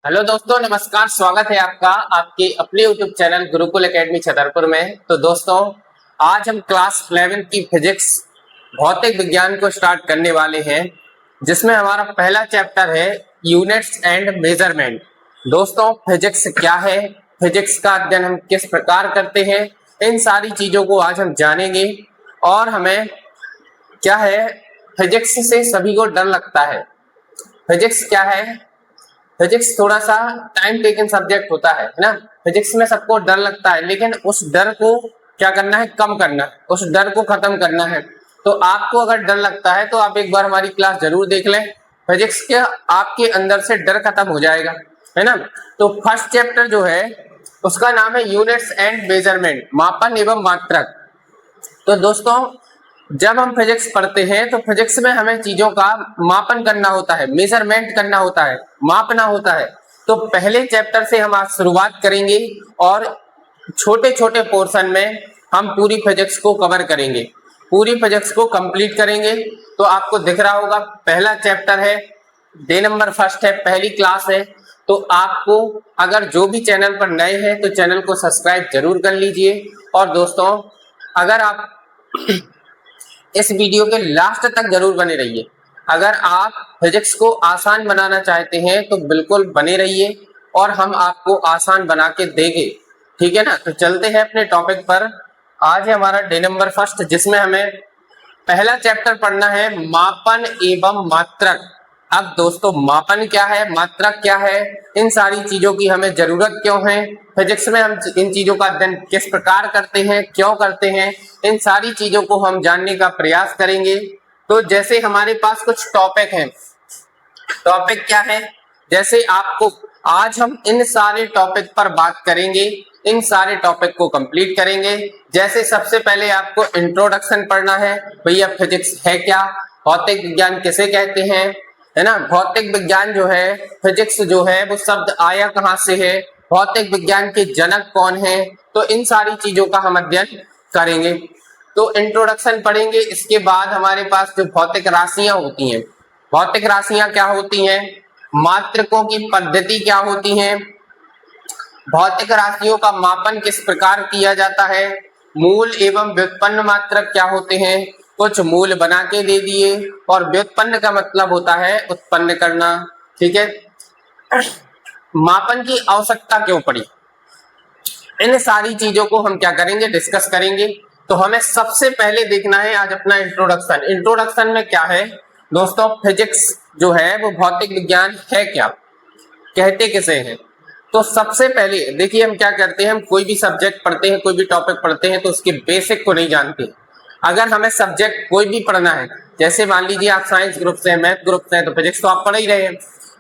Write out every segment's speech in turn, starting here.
Hello दोस्तों, नमस्कार। स्वागत है आपका आपके अपने YouTube channel Gurukul academy Chhatarpur में। तो दोस्तों, आज हम क्लास 11 की फिजिक्स भौतिक विज्ञान को स्टार्ट करने वाले हैं, जिसमें हमारा पहला चैप्टर है यूनिट्स एंड मेजरमेंट। दोस्तों, फिजिक्स क्या है, फिजिक्स का अध्ययन हम किस प्रकार करते हैं, इन सारी चीजों को आज हम जानेंगे। और हमें क्या है, फिजिक्स से सभी को डर लगता है। फिजिक्स क्या है? फिजिक्स थोड़ा सा टाइम टेकिंग सब्जेक्ट होता है ना। फिजिक्स में सबको डर लगता है, लेकिन उस डर को क्या करना है, कम करना है, उस डर को खत्म करना है। तो आपको अगर डर लगता है तो आप एक बार हमारी क्लास जरूर देख लें। फिजिक्स के आपके अंदर से डर खत्म हो जाएगा, है ना। तो फर्स्ट चैप्टर जो है उसका नाम है यूनिट्स एंड मेजरमेंट, मापन एवं मात्रक। तो दोस्तों, जब हम फिजिक्स पढ़ते हैं तो फिजिक्स में हमें चीजों का मापन करना होता है, मेजरमेंट करना होता है, मापना होता है। तो पहले चैप्टर से हम आज शुरुआत करेंगे और छोटे छोटे पोर्शन में हम पूरी फिजिक्स को कवर करेंगे, पूरी फिजिक्स को कंप्लीट करेंगे। तो आपको दिख रहा होगा पहला चैप्टर है, डे नंबर फर्स्ट है, पहली क्लास है। तो आपको अगर जो भी चैनल पर नए हैं तो चैनल को सब्सक्राइब जरूर कर लीजिए। और दोस्तों, अगर आप इस वीडियो के लास्ट तक जरूर बने रहिए। अगर आप फिजिक्स को आसान बनाना चाहते हैं तो बिल्कुल बने रहिए और हम आपको आसान बना के देंगे, ठीक है ना। तो चलते हैं अपने टॉपिक पर। आज है हमारा डे नंबर फर्स्ट, जिसमें हमें पहला चैप्टर पढ़ना है मापन एवं मात्रक। अब दोस्तों, मापन क्या है, मात्रक क्या है, इन सारी चीजों की हमें जरूरत क्यों है, फिजिक्स में हम इन चीजों का अध्ययन किस प्रकार करते हैं, क्यों करते हैं, इन सारी चीजों को हम जानने का प्रयास करेंगे। तो जैसे हमारे पास कुछ टॉपिक हैं, टॉपिक क्या है, जैसे आपको आज हम इन सारे टॉपिक पर बात करेंगे, इन सारे टॉपिक को कंप्लीट करेंगे। जैसे सबसे पहले आपको इंट्रोडक्शन पढ़ना है, भैया फिजिक्स है क्या, भौतिक विज्ञान किसे कहते हैं, है ना। भौतिक विज्ञान जो है, फिजिक्स जो है, वो शब्द आया कहाँ से है, भौतिक विज्ञान के जनक कौन है, तो इन सारी चीजों का हम अध्ययन करेंगे। तो इंट्रोडक्शन पढ़ेंगे। इसके बाद हमारे पास जो भौतिक राशियां होती हैं, भौतिक राशियां क्या होती हैं, मात्रकों की पद्धति क्या होती है, भौतिक राशियों का मापन किस प्रकार किया जाता है, मूल एवं व्युत्पन्न मात्रक क्या होते हैं, कुछ मूल बना के दे दिए। और व्युत्पन्न का मतलब होता है उत्पन्न करना, ठीक है। मापन की आवश्यकता क्यों पड़ी, इन सारी चीजों को हम क्या करेंगे, डिस्कस करेंगे। तो हमें सबसे पहले देखना है आज अपना इंट्रोडक्शन। इंट्रोडक्शन में क्या है दोस्तों, फिजिक्स जो है वो भौतिक विज्ञान है क्या, कहते किसे हैं। तो सबसे पहले देखिए, हम क्या करते हैं, हम कोई भी सब्जेक्ट पढ़ते हैं, कोई भी टॉपिक पढ़ते हैं तो उसके बेसिक को नहीं जानते। अगर हमें सब्जेक्ट कोई भी पढ़ना है, जैसे मान लीजिए आप साइंस ग्रुप से हैं, मैथ ग्रुप से हैं, तो फिजिक्स तो आप पढ़ ही रहे हैं।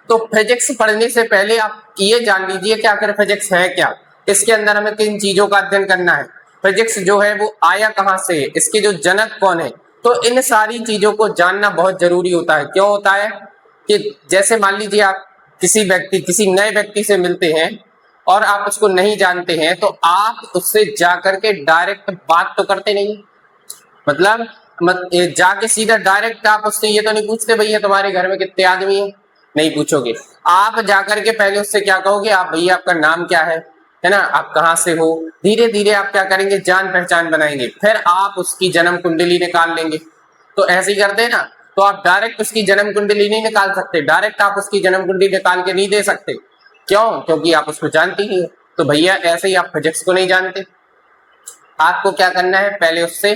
तो फिजिक्स पढ़ने से पहले आप ये जान लीजिए कि आखिर फिजिक्स है क्या, इसके अंदर हमें किन चीजों का अध्ययन करना है, फिजिक्स जो है वो आया कहाँ से है, इसके जो जनक कौन है। तो इन सारी चीजों को जानना बहुत जरूरी होता है। क्यों होता है कि जैसे मान लीजिए आप किसी नए व्यक्ति से मिलते हैं और आप उसको नहीं जानते हैं, तो आप उससे जाकर के डायरेक्ट बात तो करते नहीं, मतलब जाके सीधा डायरेक्ट आप उससे ये तो नहीं पूछते भैया तुम्हारे घर में कितने आदमी हैं, नहीं पूछोगे। आप जाकर के पहले उससे क्या कहोगे, आप भैया आपका नाम क्या है ना, आप कहाँ से हो। धीरे धीरे आप क्या करेंगे, जान पहचान बनाएंगे, फिर आप उसकी जन्म कुंडली निकाल लेंगे। तो ऐसे ही करते हैं ना। तो आप डायरेक्ट उसकी जन्म कुंडली नहीं निकाल सकते, डायरेक्ट आप उसकी जन्म कुंडली निकाल के नहीं दे सकते। क्यों? क्योंकि आप उसको जानते ही हो। तो भैया ऐसे ही आप फिजिक्स को नहीं जानते। आपको क्या करना है, पहले उससे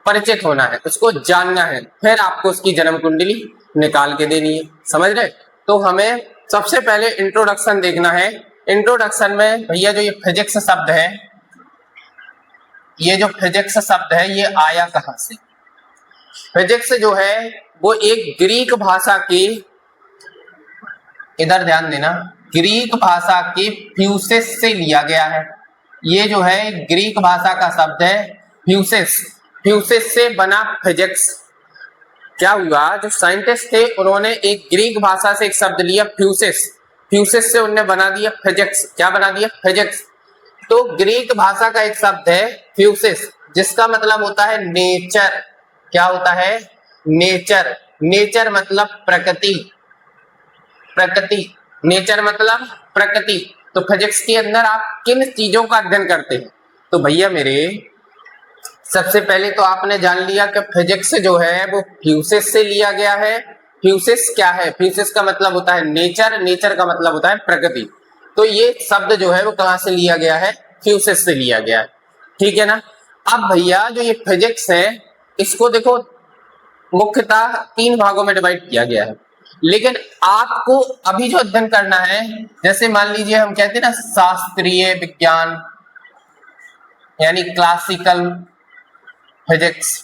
परिचित होना है, उसको जानना है, फिर आपको उसकी जन्म कुंडली निकाल के देनी है। समझ रहे? तो हमें सबसे पहले इंट्रोडक्शन देखना है। इंट्रोडक्शन में भैया जो ये फिजिक्स शब्द है, ये जो फिजिक्स शब्द है ये आया कहां से। फिजिक्स जो है वो एक ग्रीक भाषा की, इधर ध्यान देना, ग्रीक भाषा के फ्यूसिस से लिया गया है। ये जो है ग्रीक भाषा का शब्द है फ्यूसिस, फ्यूसिस से बना फिजिक्स। क्या हुआ, जो साइंटिस्ट थे उन्होंने एक ग्रीक भाषा से एक शब्द लिया फ्यूसिस, फ्यूसिस से उन्होंने बना दिया फिजिक्स। क्या बना दिया, फिजिक्स। तो ग्रीक भाषा का एक शब्द है फ्यूसिस, जिसका मतलब होता है नेचर। क्या होता है, नेचर। नेचर मतलब प्रकृति, प्रकृति, नेचर मतलब प्रकृति। तो फिजिक्स के अंदर आप किन चीजों का अध्ययन करते हैं? तो भैया मेरे सबसे पहले तो आपने जान लिया कि फिजिक्स जो है वो फ्यूसिस से लिया गया है। फ्यूसिस क्या है? फ्यूसिस का मतलब होता है नेचर, नेचर का मतलब होता है प्रकृति। तो ये शब्द जो है वो कहां से लिया गया है? फ्यूसिस से लिया गया है, ठीक है ना। अब भैया जो ये फिजिक्स है इसको देखो मुख्यतः 3 भागों में डिवाइड किया गया है, लेकिन आपको अभी जो अध्ययन करना है, जैसे मान लीजिए हम कहते हैं ना शास्त्रीय विज्ञान यानी क्लासिकल फिजिक्स,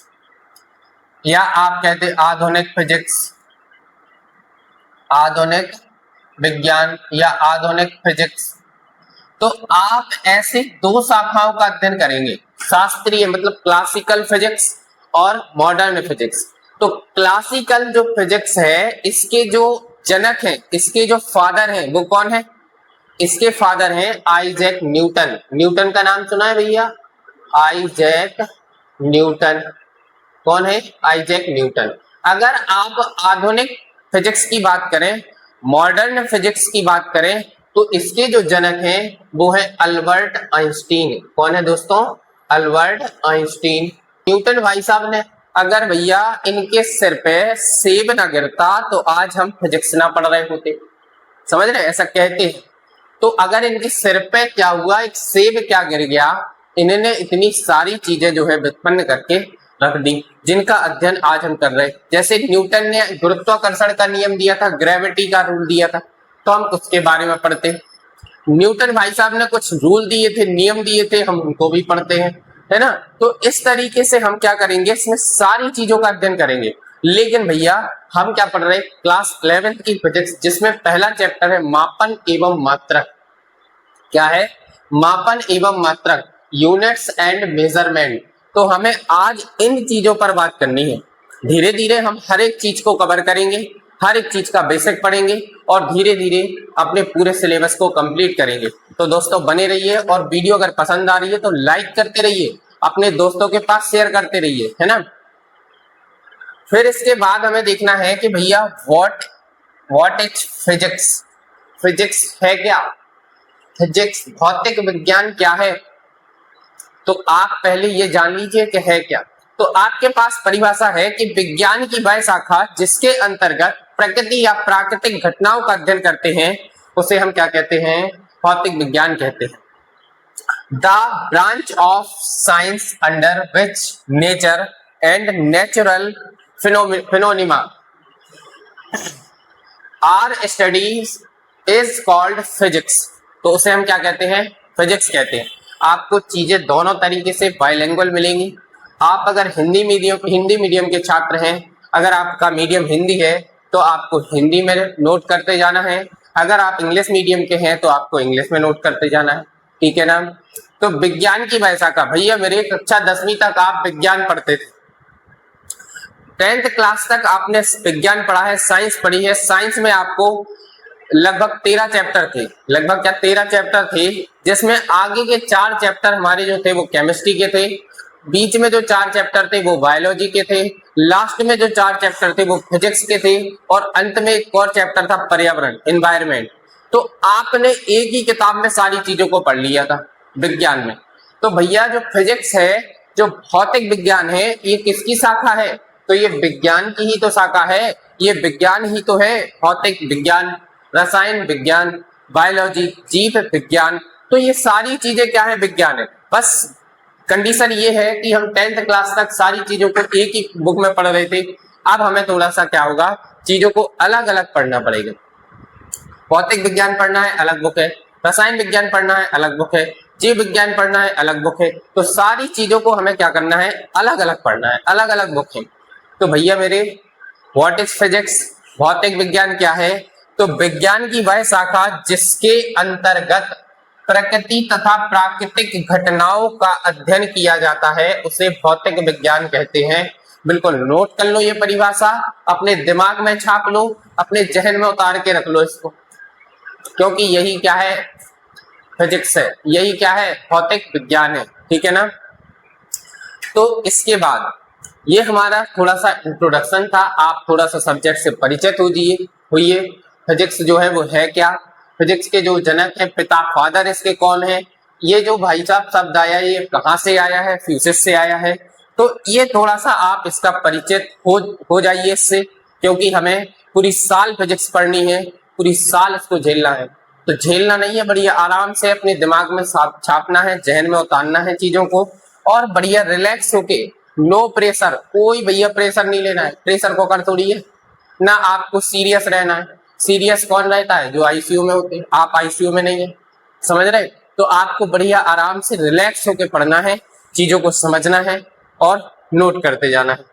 या आप कहते हैं आधुनिक फिजिक्स, आधुनिक विज्ञान या आधुनिक फिजिक्स। तो आप ऐसे 2 शाखाओं का अध्ययन करेंगे, शास्त्रीय मतलब क्लासिकल फिजिक्स और मॉडर्न फिजिक्स। तो क्लासिकल जो फिजिक्स है इसके जो जनक हैं, इसके जो फादर हैं वो कौन है? इसके फादर हैं आइजैक न्यूटन। न्यूटन का नाम सुना है भैया? Isaac Newton. कौन है? Isaac Newton. अगर आप आधुनिक फिजिक्स की बात करें, मॉडर्न फिजिक्स की बात करें, तो इसके जो जनक हैं वो है अल्बर्ट आइंस्टीन। कौन है दोस्तों? Albert Einstein. न्यूटन भाई साहब ने अगर भैया इनके सिर पे सेब ना गिरता तो आज हम फिजिक्स ना पढ़ रहे होते, समझ रहे? ऐसा कहते हैं। तो अगर इनके सिर पे क्या हुआ, एक सेब क्या गिर गया, इन्होंने इतनी सारी चीजें जो है व्युत्पन्न करके रख दी जिनका अध्ययन आज हम कर रहे हैं। जैसे न्यूटन ने गुरुत्वाकर्षण का नियम दिया था, ग्रेविटी का रूल दिया था, तो हम उसके बारे में पढ़ते हैं। न्यूटन भाई साहब ने कुछ रूल दिए थे, नियम दिए थे, हम उनको भी पढ़ते हैं, है ना। तो इस तरीके से हम क्या करेंगे, इसमें सारी चीजों का अध्ययन करेंगे। लेकिन भैया हम क्या पढ़ रहे हैं? क्लास 11th की फिजिक्स, जिसमें पहला चैप्टर है मापन एवं मात्रक। क्या है? मापन एवं मात्रक, यूनिट्स एंड मेजरमेंट। तो हमें आज इन चीजों पर बात करनी है। धीरे धीरे हम हर एक चीज को कवर करेंगे, हर एक चीज का बेसिक पढ़ेंगे और धीरे धीरे अपने पूरे सिलेबस को कंप्लीट करेंगे। तो दोस्तों बने रहिए, और वीडियो अगर पसंद आ रही है तो लाइक करते रहिए, अपने दोस्तों के पास शेयर करते रहिए, है ना। फिर इसके बाद हमें देखना है कि भैया व्हाट इज फिजिक्स। फिजिक्स है क्या? फिजिक्स भौतिक विज्ञान क्या है? तो आप पहले ये जान लीजिए कि है क्या। तो आपके पास परिभाषा है कि विज्ञान की वह शाखा जिसके अंतर्गत प्रकृति या प्राकृतिक घटनाओं का अध्ययन करते हैं उसे हम क्या कहते हैं? भौतिक विज्ञान कहते हैं। The branch of science under which nature and natural phenomena are studies is called physics. तो उसे हम क्या कहते हैं? फिजिक्स कहते हैं। आपको चीजें दोनों तरीके से बाइलिंगुअल मिलेंगी। आप अगर हिंदी मीडियम के छात्र हैं, अगर आपका मीडियम हिंदी है तो आपको हिंदी में नोट करते जाना है, अगर आप इंग्लिश मीडियम के हैं तो आपको इंग्लिश में नोट करते जाना है, ठीक है ना। तो विज्ञान की भाषा का भैया मेरे कक्षा 10वीं तक आप विज्ञान पढ़ते थे, 10th क्लास तक आपने विज्ञान पढ़ा है, साइंस पढ़ी है। साइंस में आपको लगभग 13 चैप्टर थे, लगभग क्या 13 चैप्टर थे, जिसमें आगे के 4 चैप्टर हमारे जो थे वो केमिस्ट्री के थे, बीच में जो 4 चैप्टर थे वो बायोलॉजी के थे, लास्ट में जो 4 चैप्टर थे वो फिजिक्स के थे, और अंत में एक और चैप्टर था पर्यावरण, एनवायरमेंट। तो आपने एक ही किताब में सारी चीजों को पढ़ लिया था विज्ञान में। तो भैया जो फिजिक्स है, जो भौतिक विज्ञान है, ये किसकी शाखा है? तो ये विज्ञान की ही तो शाखा है, ये विज्ञान ही तो है। भौतिक विज्ञान, रसायन विज्ञान, बायोलॉजी, जीव विज्ञान, तो ये सारी चीजें क्या है? विज्ञान है। बस कंडीशन ये है कि हम 10th क्लास तक सारी चीजों को एक ही बुक में पढ़ रहे थे, अब हमें थोड़ा सा क्या होगा, चीजों को अलग अलग पढ़ना पड़ेगा। भौतिक विज्ञान पढ़ना है, अलग बुक है, रसायन विज्ञान पढ़ना है, अलग बुक है, जीव विज्ञान पढ़ना है, अलग बुक है। तो सारी चीजों को हमें क्या करना है? अलग अलग पढ़ना है, अलग अलग बुक है। तो भैया मेरे व्हाट इज फिजिक्स, भौतिक विज्ञान क्या है? तो विज्ञान की वह शाखा जिसके अंतर्गत प्रकृति तथा प्राकृतिक घटनाओं का अध्ययन किया जाता है उसे भौतिक विज्ञान कहते हैं। बिल्कुल नोट कर लो ये परिभाषा, अपने दिमाग में छाप लो, अपने जहन में उतार के रख लो इसको, क्योंकि यही क्या है? फिजिक्स है, यही क्या है? भौतिक विज्ञान है, ठीक है ना। तो इसके बाद ये हमारा थोड़ा सा इंट्रोडक्शन था, आप थोड़ा सा सब्जेक्ट से परिचित होइए। फिजिक्स जो है वो है क्या, फिजिक्स के जो जनक है, पिता फादर इसके कौन है, ये जो भाई साहब शब्द आया ये कहाँ से आया है, फ्यूसिस से आया है। तो ये थोड़ा सा आप इसका परिचित हो जाइए इससे, क्योंकि हमें पूरी साल फिजिक्स पढ़नी है, पूरी साल इसको झेलना है। तो झेलना नहीं है, बढ़िया आराम से अपने दिमाग में छापना है, जहन में उतारना है चीजों को, और बढ़िया रिलैक्स होके, नो प्रेशर, कोई भैया प्रेशर नहीं लेना है, प्रेशर को कर तोड़िए ना, आपको सीरियस रहना है। सीरियस कौन रहता है? जो आईसीयू में होते हैं, आप आईसीयू में नहीं है, समझ रहे? तो आपको बढ़िया आराम से रिलैक्स होके पढ़ना है, चीजों को समझना है और नोट करते जाना है।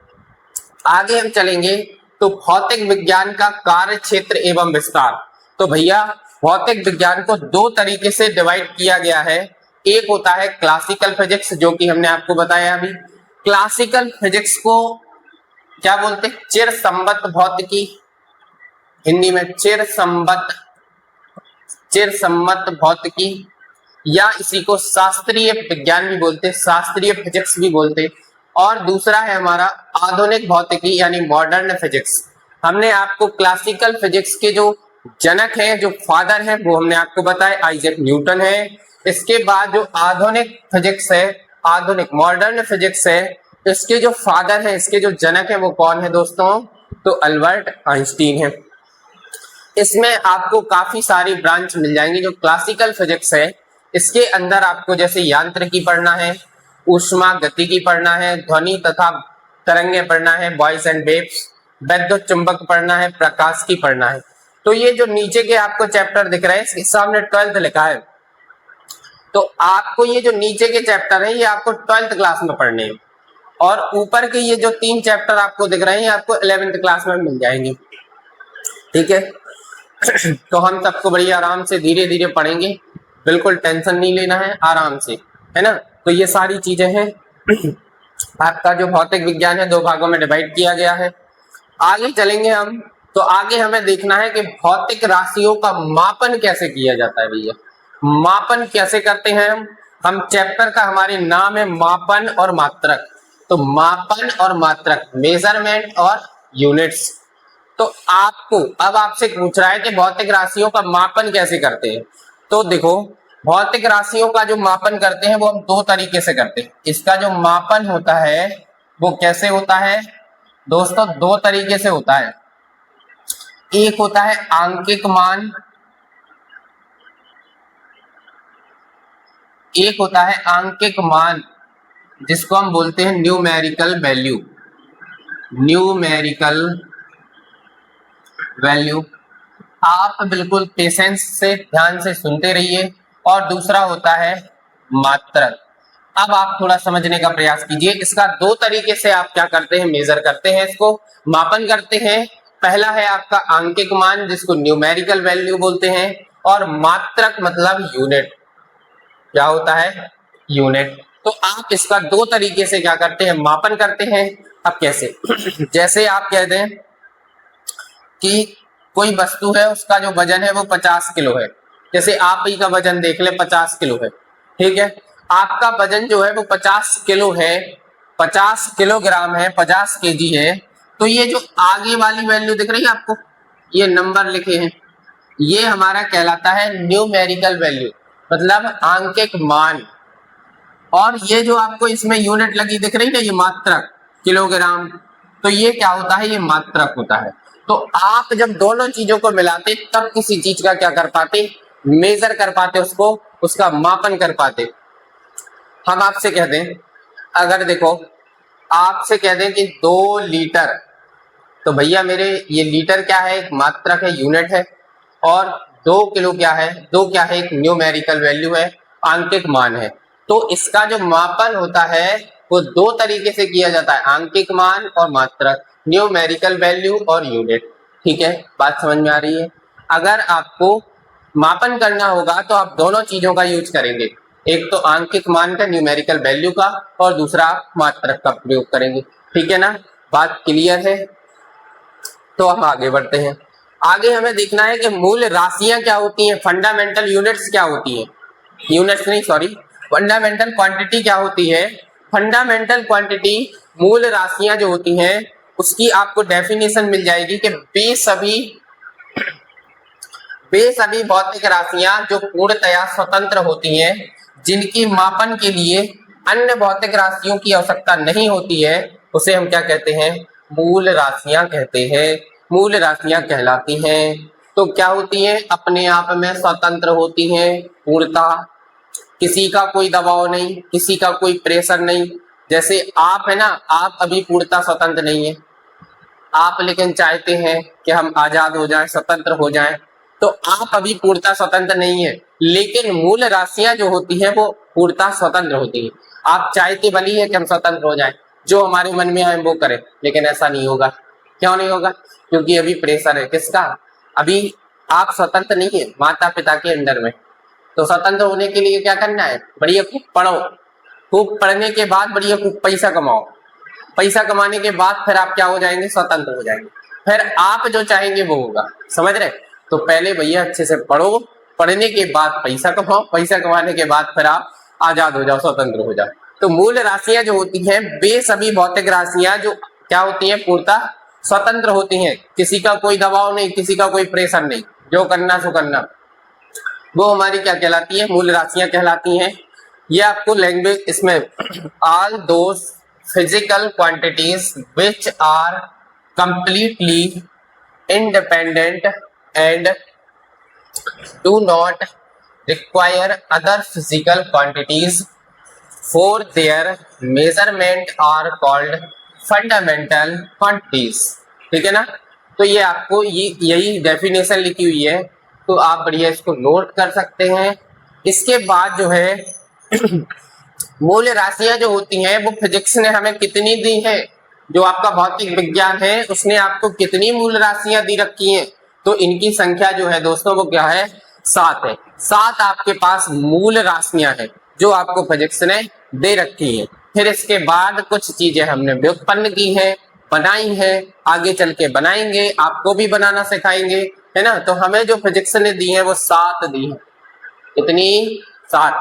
आगे हम चलेंगे तो भौतिक विज्ञान का कार्य क्षेत्र एवं विस्तार। तो भैया भौतिक विज्ञान को दो तरीके से डिवाइड किया गया है। एक होता है क्लासिकल फिजिक्स, जो कि हमने आपको बताया अभी। क्लासिकल फिजिक्स को क्या बोलते हैं? चिर संबद्ध भौतिकी, हिंदी में चिर संबद्ध भौतिकी, या इसी को शास्त्रीय विज्ञान भी बोलते हैं, शास्त्रीय फिजिक्स भी बोलते हैं। और दूसरा है हमारा आधुनिक भौतिकी यानी मॉडर्न फिजिक्स। हमने आपको क्लासिकल फिजिक्स के जो जनक हैं, जो फादर हैं, वो हमने आपको बताया आइजैक न्यूटन है। इसके बाद जो आधुनिक फिजिक्स है, आधुनिक मॉडर्न फिजिक्स है, इसके जो फादर हैं, इसके जो जनक हैं, वो कौन है दोस्तों? तो अल्बर्ट आइंस्टीन है। इसमें आपको काफी सारी ब्रांच मिल जाएंगी। जो क्लासिकल फिजिक्स है इसके अंदर आपको जैसे यांत्रिकी पढ़ना है, ऊष्मा गतिकी पढ़ना है, ध्वनि तथा तरंगे पढ़ना है, वॉइस एंड वेव्स, वैद्युत चुंबक पढ़ना है, प्रकाश की पढ़ना है। तो ये जो नीचे के आपको चैप्टर दिख रहे हैं, इसके सामने 12th लिखा है, तो आपको ये जो नीचे के चैप्टर है ये आपको 12th क्लास में पढ़ने हैं, और ऊपर के ये जो 3 चैप्टर आपको दिख रहे हैं आपको 11th क्लास में मिल जाएंगे। ठीक है तो हम सबको बड़ी आराम से धीरे धीरे पढ़ेंगे, बिल्कुल टेंशन नहीं लेना है, आराम से, है ना। तो ये सारी चीजें हैं। आपका जो भौतिक विज्ञान है 2 भागों में डिवाइड किया गया है। आगे चलेंगे हम, तो आगे हमें देखना है कि भौतिक राशियों का मापन कैसे किया जाता है। भैया मापन कैसे करते हैं हम चैप्टर का हमारे नाम है मापन और मात्रक। तो मापन और मात्रक, मेजरमेंट और यूनिट्स। तो आपको अब आपसे पूछ रहा है कि भौतिक राशियों का मापन कैसे करते हैं। तो देखो भौतिक राशियों का जो मापन करते हैं वो हम 2 तरीके से करते हैं। इसका जो मापन होता है वो कैसे होता है दोस्तों? 2 तरीके से होता है। एक होता है आंकिक मान, एक होता है आंकिक मान जिसको हम बोलते हैं न्यूमेरिकल वैल्यू। न्यूमेरिकल वैल्यू, आप बिल्कुल पेशेंस से ध्यान से सुनते रहिए। और दूसरा होता है मात्रक। अब आप थोड़ा समझने का प्रयास कीजिए। इसका 2 तरीके से आप क्या करते हैं, मेजर करते हैं, इसको मापन करते हैं। पहला है आपका आंकिक मान जिसको न्यूमेरिकल वैल्यू बोलते हैं, और मात्रक मतलब यूनिट। क्या होता है? यूनिट। तो आप इसका 2 तरीके से क्या करते हैं, मापन करते हैं। अब कैसे? जैसे आप कहते हैं कि कोई वस्तु है उसका जो वजन है वो 50 किलो है। जैसे आप ही का वजन देख ले 50 किलो है, ठीक है। आपका वजन जो है वो 50 किलो है, 50 किलोग्राम है, 50 केजी है। तो ये जो आगे वाली वैल्यू दिख रही है आपको, ये नंबर लिखे हैं, ये हमारा कहलाता है न्यूमेरिकल वैल्यू, मतलब आंकिक मान। और ये जो आपको इसमें यूनिट लगी दिख रही है ना, ये मात्रक, किलोग्राम, तो ये क्या होता है, ये मात्रक होता है। तो आप जब दोनों चीजों को मिलाते तब किसी चीज का क्या कर पाते, मेजर कर पाते, उसको उसका मापन कर पाते। हम आपसे कह दें, अगर देखो आपसे कह दें कि 2 लीटर, तो भैया मेरे ये लीटर क्या है, एक मात्रक है, यूनिट है। और 2 किलो क्या है, 2 क्या है, एक न्यूमेरिकल वैल्यू है, आंकिक मान है। तो इसका जो मापन होता है वो 2 तरीके से किया जाता है, आंकिक मान और मात्रक, न्यूमेरिकल वैल्यू और यूनिट। ठीक है, बात समझ में आ रही है। अगर आपको मापन करना होगा तो आप दोनों चीजों का यूज करेंगे, एक तो आंकिक मान का, न्यूमेरिकल वैल्यू का, और दूसरा आप मात्रक का प्रयोग करेंगे। ठीक है ना, बात क्लियर है। तो हम आगे बढ़ते हैं। आगे हमें देखना है कि मूल राशियां क्या होती हैं, फंडामेंटल यूनिट्स क्या होती हैं, यूनिट्स नहीं सॉरी, फंडामेंटल क्वांटिटी क्या होती है। फंडामेंटल क्वांटिटी, मूल राशियां जो होती हैं उसकी आपको डेफिनेशन मिल जाएगी कि वे सभी भौतिक राशियां जो पूर्णतया स्वतंत्र होती हैं, जिनकी मापन के लिए अन्य भौतिक राशियों की आवश्यकता नहीं होती है, उसे हम क्या कहते हैं? मूल राशियां कहते हैं, मूल राशियां कहलाती हैं। तो क्या होती हैं? अपने आप में स्वतंत्र होती हैं पूर्णतः, किसी का कोई दबाव नहीं, किसी का कोई प्रेशर नहीं। जैसे आप है ना, आप अभी पूर्णतः स्वतंत्र नहीं है, आप लेकिन चाहते हैं कि हम आजाद हो जाएं, स्वतंत्र हो जाएं, तो आप अभी पूर्णतः स्वतंत्र नहीं है, लेकिन मूल राशियां जो होती हैं वो पूर्णतः स्वतंत्र होती हैं। आप चाहते भली है कि हम स्वतंत्र हो जाएं, जो हमारे मन में आए वो करें, लेकिन ऐसा नहीं होगा। क्यों नहीं होगा? क्योंकि अभी प्रेशर है किसका? अभी आप स्वतंत्र नहीं है माता पिता के अंडर में। तो स्वतंत्र होने के लिए क्या करना है? बढ़िया खूब पढ़ो, खूब पढ़ने के बाद बढ़िया खूब पैसा कमाओ, पैसा कमाने के बाद फिर आप क्या हो जाएंगे? स्वतंत्र हो जाएंगे, फिर आप जो चाहेंगे वो होगा। समझ रहे? तो पहले भैया अच्छे से पढ़ो, पढ़ने के बाद पैसा कमाओ, पैसा कमाने के बाद फिर आप आजाद हो जाओ, स्वतंत्र हो जाओ। तो मूल राशियां जो होती हैं वे सभी भौतिक राशियां जो क्या होती हैं? पूर्णतः स्वतंत्र होती हैं, किसी का कोई दबाव नहीं, किसी का कोई प्रेशर नहीं, जो करना सो करना, वो हमारी क्या कहलाती है? मूल राशियां कहलाती हैं। ये आपको लैंग्वेज इसमें all those physical quantities which are completely independent and do not require other physical quantities for their measurement are called fundamental quantities। ठीक है ना? तो ये आपको यही डेफिनेशन लिखी हुई है, तो आप बढ़िया इसको नोट कर सकते हैं। इसके बाद जो है मूल राशियां जो होती हैं वो फिजिक्स ने हमें कितनी दी है? जो आपका भौतिक विज्ञान है उसने आपको कितनी मूल राशियां दी रखी हैं? तो इनकी संख्या जो है दोस्तों वो क्या है? 7 है। 7 आपके पास मूल राशियां हैं जो आपको फिजिक्स ने दे रखी है। फिर इसके बाद कुछ चीजें हमने व्युत्पन्न की है, बनाई है, आगे चल के बनाएंगे, आपको भी बनाना सिखाएंगे, है ना? तो हमें जो फिजिक्स ने दी है वो 7 दी है। कितनी? 7।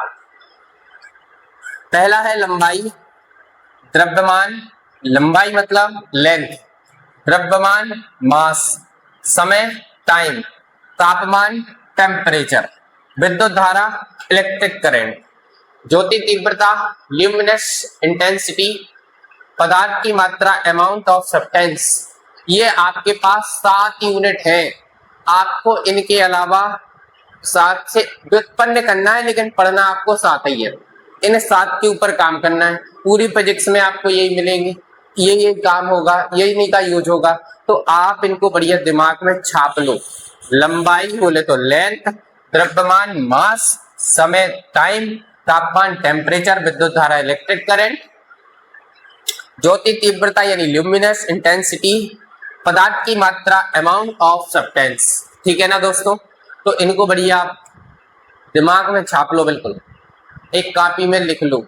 पहला है लंबाई, द्रव्यमान, लंबाई मतलब लेंथ, द्रव्यमान मास, समय टाइम, तापमान टेम्परेचर, विद्युत धारा इलेक्ट्रिक करंट, ज्योति तीव्रता ल्यूमिनस इंटेंसिटी, पदार्थ की मात्रा अमाउंट ऑफ सब्सटेंस। ये आपके पास 7 यूनिट हैं। आपको इनके अलावा 7 से व्युत्पन्न करना है, लेकिन पढ़ना आपको 7 ही है। इन 7 के ऊपर काम करना है। पूरी फिजिक्स में आपको यही मिलेंगे, ये काम होगा, यही नहीं का यूज होगा। तो आप इनको बढ़िया दिमाग में छाप लो। लंबाई बोले तो लेंथ, द्रव्यमान मास, समय टाइम, तापमान टेम्परेचर, विद्युत धारा इलेक्ट्रिक करंट, ज्योति तीव्रता यानी ल्यूमिनस इंटेंसिटी, पदार्थ की मात्रा अमाउंट ऑफ सब्सटेंस। ठीक है ना दोस्तों? तो इनको बढ़िया आप दिमाग में छाप लो, बिल्कुल एक कॉपी में लिख लो,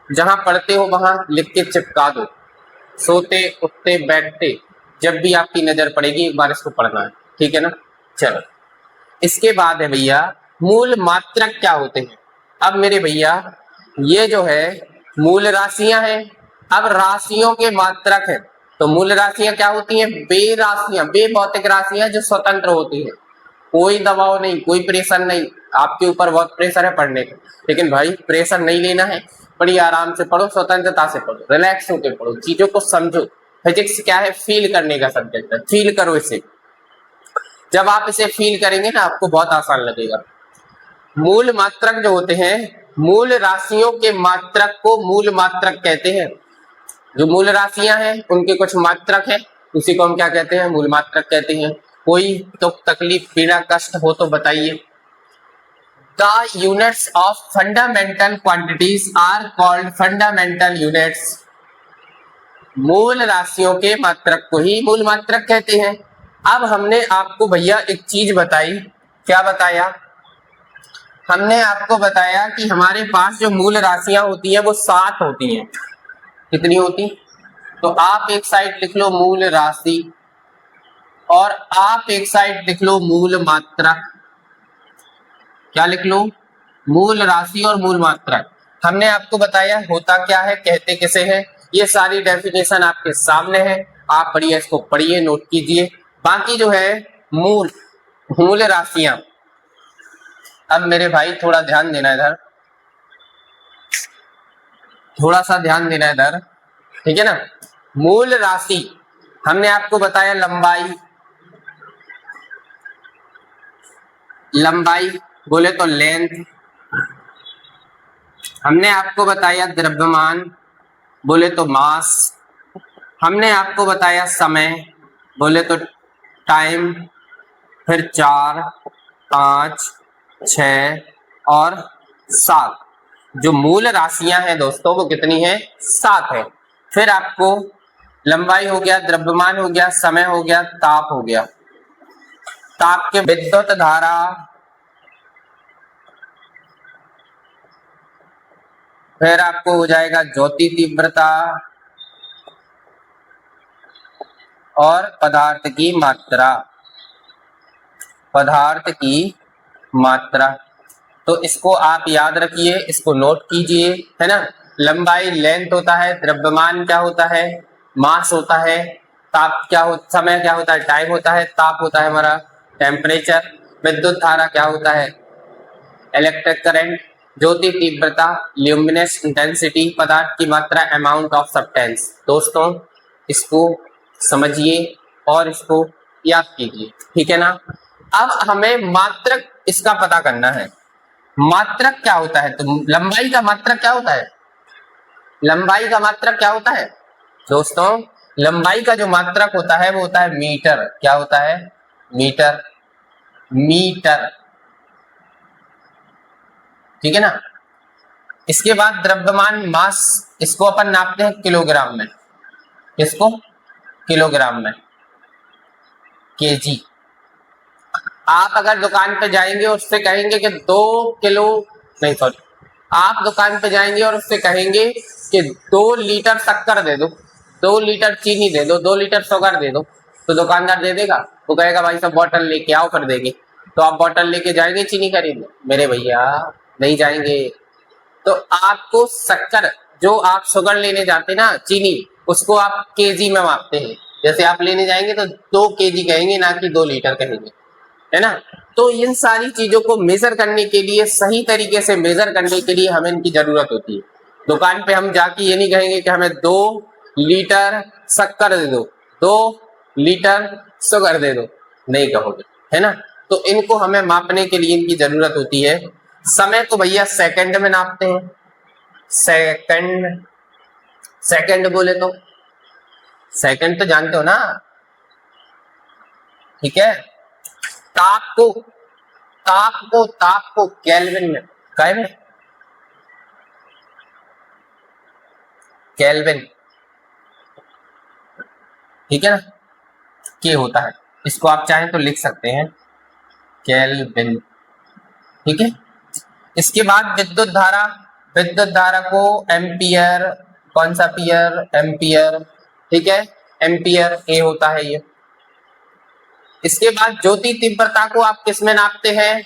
जहां पढ़ते हो वहां लिख के चिपका दो। सोते उठते बैठते जब भी आपकी नजर पड़ेगी एक बार इसको पढ़ना है। ठीक है ना? चलो, इसके बाद है भैया मूल मात्रक क्या होते हैं। अब मेरे भैया ये जो है मूल राशियां हैं, अब राशियों के मात्रक हैं। तो मूल राशियां क्या होती हैं? वे राशियां, वे भौतिक राशियां जो स्वतंत्र होती हैं, कोई दबाव नहीं, कोई प्रेशर नहीं। आपके ऊपर बहुत प्रेशर है पढ़ने का, लेकिन भाई प्रेशर नहीं लेना है, बड़ी आराम से पढ़ो, स्वतंत्रता से पढ़ो, रिलैक्स होकर पढ़ो, चीजों को समझो। फिजिक्स क्या है? फील करने का सब्जेक्ट है, फील करो इसे। जब आप इसे फील करेंगे ना आपको बहुत आसान लगेगा। मूल मात्रक जो होते हैं, मूल राशियों के मात्रक को मूल मात्रक कहते हैं। जो मूल राशियां हैं उनके कुछ मात्रक हैं, उसी को हम क्या कहते हैं? मूल मात्रक कहते हैं। कोई तो तकलीफ पीड़ा कष्ट हो तो बताइए। The units of fundamental quantities are called fundamental units। मूल राशियों के मात्रक को ही मूल मात्रक कहते हैं। अब हमने आपको भैया एक चीज बताई। क्या बताया? हमने आपको बताया कि हमारे पास जो मूल राशियां होती हैं वो 7 होती हैं। कितनी होती? तो आप एक साइड लिख लो मूल राशि, और आप एक साइड लिख लो मूल मात्रक। क्या लिख लो? मूल राशि और मूल मात्रक। हमने आपको बताया होता क्या है, कहते किसे है। ये सारी डेफिनेशन आपके सामने है, आप बढ़िया इसको पढ़िए, नोट कीजिए। बाकी जो है मूल मूल राशियां। अब मेरे भाई थोड़ा ध्यान देना इधर, थोड़ा सा ध्यान देना इधर, ठीक है ना। मूल राशि हमने आपको बताया लंबाई, लंबाई बोले तो लेंथ, हमने आपको बताया द्रव्यमान बोले तो मास, हमने आपको बताया समय बोले तो टाइम, फिर 4, 5, 6 और 7। जो मूल राशियां हैं दोस्तों वो कितनी है? 7 है। फिर आपको लंबाई हो गया, द्रव्यमान हो गया, समय हो गया, ताप हो गया। ताप के विद्युत धारा, फिर आपको हो जाएगा ज्योति तीव्रता और पदार्थ की मात्रा, पदार्थ की मात्रा। तो इसको आप याद रखिए, इसको नोट कीजिए, है ना। लंबाई लेंथ होता है, द्रव्यमान क्या होता है? मास होता है, ताप क्या हो, समय क्या होता है? टाइम होता है, ताप होता है हमारा टेम्परेचर, विद्युत धारा क्या होता है? इलेक्ट्रिक करंट, ज्योति तीव्रता ल्यूमिनेस इंटेंसिटी, पदार्थ की मात्रा अमाउंट ऑफ सब्सटेंस। दोस्तों इसको समझिए और इसको याद कीजिए, ठीक है ना। अब हमें मात्रक इसका पता करना है। मात्रक क्या होता है? तो लंबाई का मात्रक क्या होता है? लंबाई का मात्रक क्या होता है दोस्तों? लंबाई का जो मात्रक होता है वो होता है मीटर। क्या होता है? मीटर, मीटर, ठीक है ना। इसके बाद द्रव्यमान मास, इसको अपन नापते हैं किलोग्राम में। इसको किलोग्राम में, केजी। आप अगर दुकान पे जाएंगे और उससे कहेंगे कि 2 किलो, नहीं सॉरी, आप दुकान पे जाएंगे और उससे कहेंगे कि 2 लीटर शक्कर दे दो, 2 लीटर चीनी दे दो, 2 लीटर शुगर दे दो, तो दुकानदार दे देगा? वो कहेगा भाई सब बॉटल लेके आओ, कर देंगे। तो आप बॉटल लेके जाएंगे चीनी खरीदने? मेरे भैया नहीं जाएंगे। तो आपको शक्कर, जो आप शुगर लेने जाते ना, चीनी, उसको आप केजी में मापते हैं। जैसे आप लेने जाएंगे तो 2 केजी कहेंगे, ना कि 2 लीटर कहेंगे, है ना। तो इन सारी चीजों को मेजर करने के लिए, सही तरीके से मेजर करने के लिए हमें इनकी जरूरत होती है। दुकान पे हम जाके ये नहीं कहेंगे कि हमें 2 लीटर शक्कर दे दो, 2 लीटर शुगर दे दो, नहीं कहोगे, है ना। तो इनको हमें मापने के लिए इनकी जरूरत होती है। समय को भैया सेकंड में नापते हैं, सेकंड, सेकंड बोले तो सेकंड तो जानते हो ना, ठीक है। ताप को, ताप को, ताप को केल्विन में, काय में? केल्विन, ठीक है ना, के होता है। इसको आप चाहें तो लिख सकते हैं केल्विन, ठीक है। इसके बाद विद्युत धारा, विद्युत धारा को एम्पियर, कौन सा पियर? एम्पियर, ठीक है, एम्पियर ए होता है ये। इसके बाद ज्योति तीव्रता को आप किस में नापते हैं?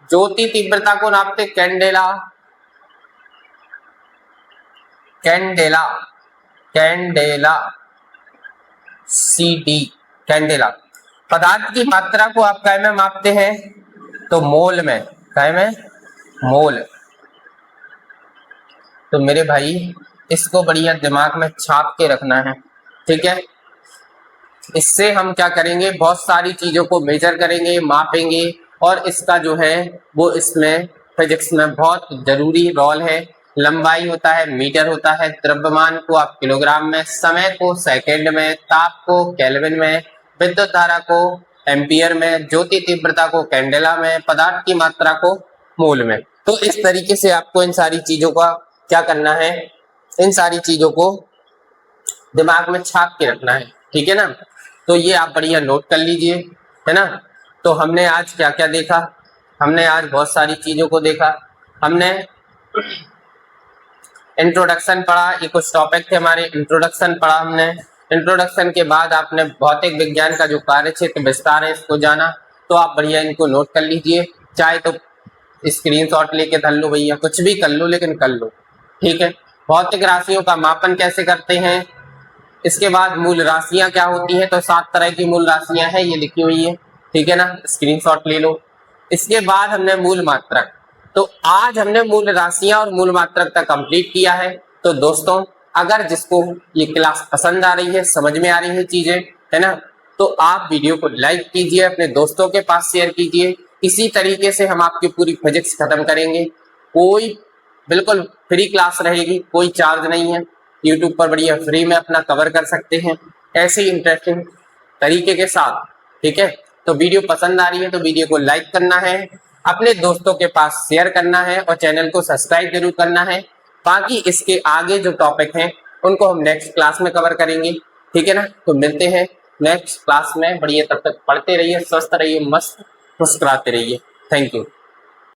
ज्योति तीव्रता को नापते candela, candela, candela, CD, candela. पदार्थ की मात्रा को आप काय में मापते हैं? तो मोल में, काय में? मोल। तो मेरे भाई इसको बढ़िया दिमाग में छाप के रखना है, ठीक है। इससे हम क्या करेंगे? बहुत सारी चीजों को मेजर करेंगे, मापेंगे, और इसका जो है वो इसमें फिजिक्स में बहुत जरूरी रोल है। लंबाई होता है मीटर होता है, द्रव्यमान को आप किलोग्राम में, समय को सेकंड में, ताप को केल्विन में, विद्युत धारा को एम्पियर में, ज्योति तीव्रता को कैंडेला में, पदार्थ की मात्रा को मोल में। तो इस तरीके से आपको इन सारी चीजों का क्या करना है? इन सारी चीजों को दिमाग में छाप के रखना है, ठीक है ना। तो ये आप बढ़िया नोट कर लीजिए, है ना। तो हमने आज क्या क्या देखा? हमने आज बहुत सारी चीजों को देखा। हमने इंट्रोडक्शन पढ़ा, ये कुछ टॉपिक थे हमारे, इंट्रोडक्शन पढ़ा हमने। इंट्रोडक्शन के बाद आपने भौतिक विज्ञान का जो कार्य क्षेत्र विस्तार है इसको जाना। तो आप बढ़िया इनको नोट कर लीजिए, चाहे तो स्क्रीनशॉट लेके धर लो भैया, कुछ भी कर लो, लेकिन कर लो, ठीक है। भौतिक राशियों का मापन कैसे करते हैं, इसके बाद मूल राशियां क्या होती हैं, तो 7 तरह की मूल राशियां हैं, ये लिखी हुई है। ठीक है ना, स्क्रीनशॉट ले लो। इसके बाद हमने मूल मात्रक, तो आज हमने मूल राशियां और मूल मात्रक तक कंप्लीट किया है। तो दोस्तों अगर जिसको ये क्लास पसंद आ रही है, समझ में आ रही है चीजें, है ना, तो आप वीडियो को लाइक कीजिए, अपने दोस्तों के पास शेयर कीजिए। इसी तरीके से हम आपकी पूरी फिजिक्स खत्म करेंगे। कोई बिल्कुल फ्री क्लास रहेगी, कोई चार्ज नहीं है। यूट्यूब पर बढ़िया फ्री में अपना कवर कर सकते हैं ऐसे ही इंटरेस्टिंग तरीके के साथ। ठीक है, तो वीडियो पसंद आ रही है तो वीडियो को लाइक करना है, अपने दोस्तों के पास शेयर करना है और चैनल को सब्सक्राइब जरूर करना है। बाकी इसके आगे जो टॉपिक हैं उनको हम नेक्स्ट क्लास में कवर करेंगे। ठीक है ना, तो मिलते हैं नेक्स्ट क्लास में। बढ़िया, तब तक पढ़ते रहिए, स्वस्थ रहिए, मस्त मुस्कुराते रहिए। Thank you.